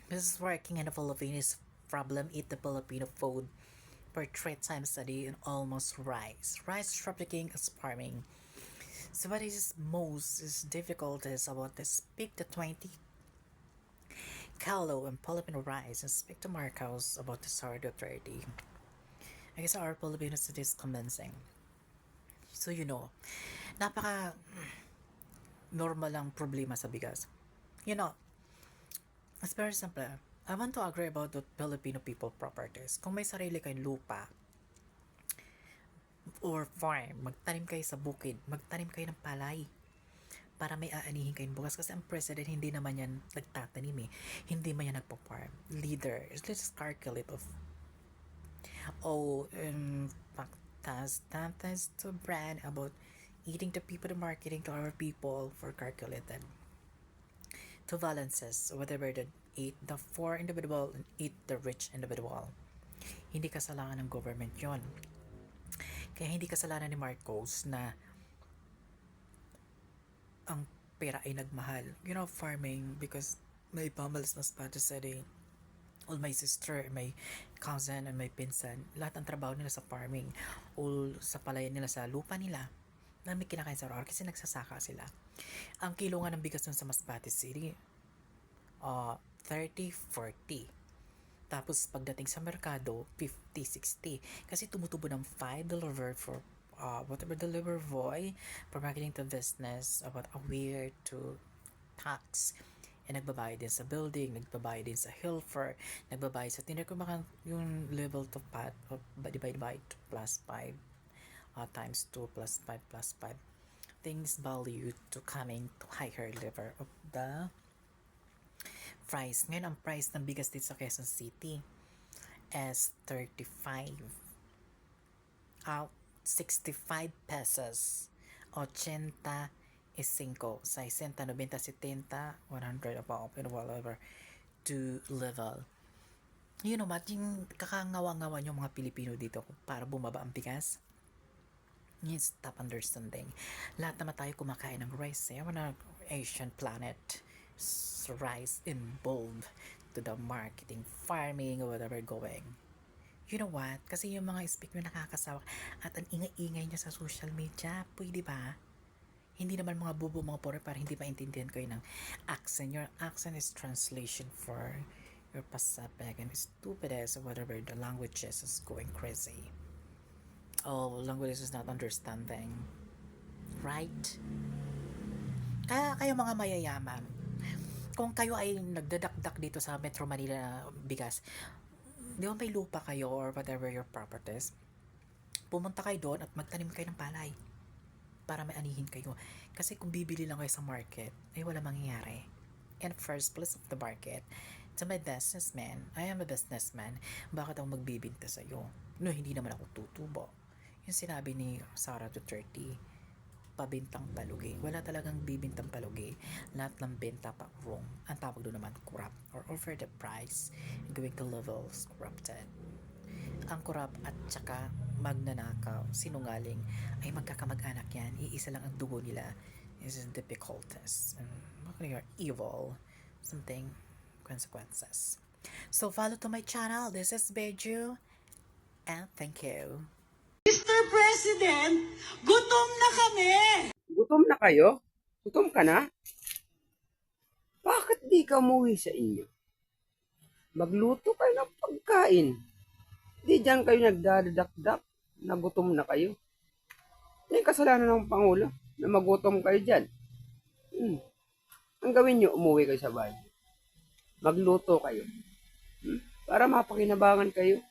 Mrs. working in the Philippines problem eat the Filipino food for 3 times a day and almost rice. Rice trafficking is farming. So what is most is difficult is about to speak to 20 Kalo and Filipino rice and speak to Marcos about the Sardo 30. I guess our Filipinos it is convincing. So napaka normal lang problema sa bigas. It's very simple. I want to agree about the Filipino people properties. Kung may sarili kayong lupa or farm, magtanim kayo sa bukid, magtanim kayo ng palay para may aanihin kayong bukas. Kasi ang president, hindi naman yan nagtatanim eh. Hindi man yan nagpo-farm. Leader, let's just calculate of factors to brand about eating the people, the marketing to our people for calculated. Two balances, whatever the eat the poor individual and eat the rich individual. Hindi kasalanan ng government yon. Kaya hindi kasalanan ni Marcos na ang pera ay nagmahal. Farming because may pamalas na spot sa all my sister, my cousin, and my pinsan, lahat ng trabaho nila sa farming, all sa palayan nila sa lupa nila, na may kinakain sa araw kasi nagsasaka sila. Ang kilo nga ng bigas nun sa Masbate City, 30-40. Tapos pagdating sa merkado, 50-60. Kasi tumutubo ng $5 for whatever deliver boy for marketing to business about aware to tax. Nagbabayad din sa building, nagbabayad din sa helper, nagbabayad sa tinder kung baka yung level to pat divide by plus 5 times 2 plus 5 plus 5 things value to coming to higher level of the price. Ngayon ang price ng bigas dito sa Quezon City is 65 pesos 80 is 5, 60, 90, 70, 100, about whatever to level. Yung kakangawa-ngawa yung mga Pilipino dito para bumaba ang bigas. Yes, stop understanding. Lahat naman tayo kumakain ng rice. We're Asian planet. Rice involved to the marketing, farming, or whatever going. You know what? Kasi yung mga speak mo nakakasawa at ang ingay-ingay nyo sa social media, pwede ba? Hindi naman mga bubo, mga pore para hindi maintindihan kayo ng accent. Your accent is translation for your Pacific and stupidest or whatever the languages is going crazy. Languages is not understanding. Right? Kaya kayo mga mayayaman, kung kayo ay nagdadakdak dito sa Metro Manila bigas, di ba may lupa kayo or whatever your properties, pumunta kayo doon at magtanim kayo ng palay para may anihin kayo. Kasi kung bibili lang kayo sa market, ay wala mangyayari. In first place of the market, to my businessman, I am a businessman, bakit ako magbibinta sa'yo? No, hindi naman ako tutubo. Yung sinabi ni Sara Duterte, pabintang palugi. Wala talagang bibintang palugi. Lahat ng benta pa wrong. Ang tawag doon naman corrupt or over the price and going to levels corrupted. Ang corrupt at saka magnanakaw, sinungaling ay magkakamag-anak yan. Iisa lang ang dugo nila. This is difficulties. You're evil. Something consequences. So follow to my channel. This is Beju. And thank you. Mr. President, gutom na kami! Gutom na kayo? Gutom ka na? Bakit di ka umuwi sa inyo? Magluto kayo ng pagkain. Di dyan kayo nagdadakdak na gutom na kayo. Yung kasalanan ng Pangulo na magutom kayo dyan. Ang gawin nyo, umuwi kayo sa bahay. Magluto kayo. Para mapakinabangan kayo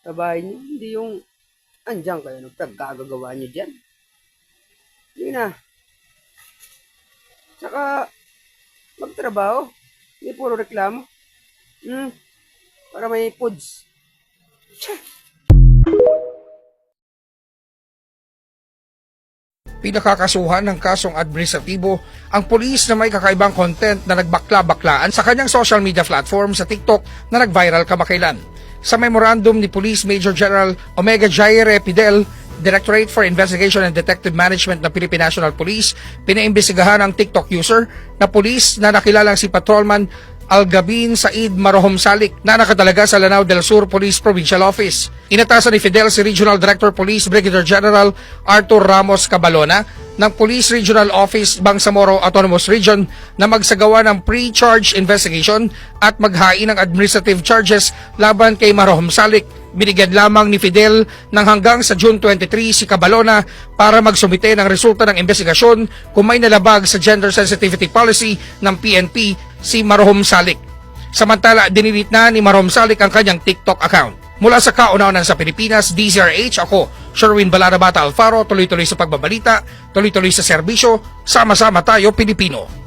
sa bahay nyo. Hindi yung andyan kayo, nagtagagagawa nyo dyan. Hindi na. Tsaka, magtrabaho. Hindi puro reklamo. Para may foods. Pinakakasuhan ng kasong administratibo ang pulis na may kakaibang content na nagbakla-baklaan sa kanyang social media platform sa TikTok na nag-viral kamakailan. Sa memorandum ni Police Major General Omega Jaire Pidel, Directorate for Investigation and Detective Management ng Philippine National Police, pinaimbestigahan ang TikTok user na pulis na nakilalang si Patrolman Algabin Said Marohom Salik na nakatalaga sa Lanao del Sur Police Provincial Office. Inatasan ni Fidel si Regional Director Police Brigadier General Arthur Ramos Cabalona ng Police Regional Office Bangsamoro Autonomous Region na magsagawa ng pre-charge investigation at maghain ng administrative charges laban kay Marohom Salik. Binigyan lamang ni Fidel ng hanggang sa June 23 si Cabalona para magsumite ng resulta ng investigasyon kung may nalabag sa gender sensitivity policy ng PNP si Marohom Salik. Samantala, dinilit na ni Marohom Salik ang kanyang TikTok account. Mula sa kauna-unan sa Pilipinas, DZRH, ako, Sherwin Balarabata Alfaro, tuloy-tuloy sa pagbabalita, tuloy-tuloy sa serbisyo, sama-sama tayo Pilipino.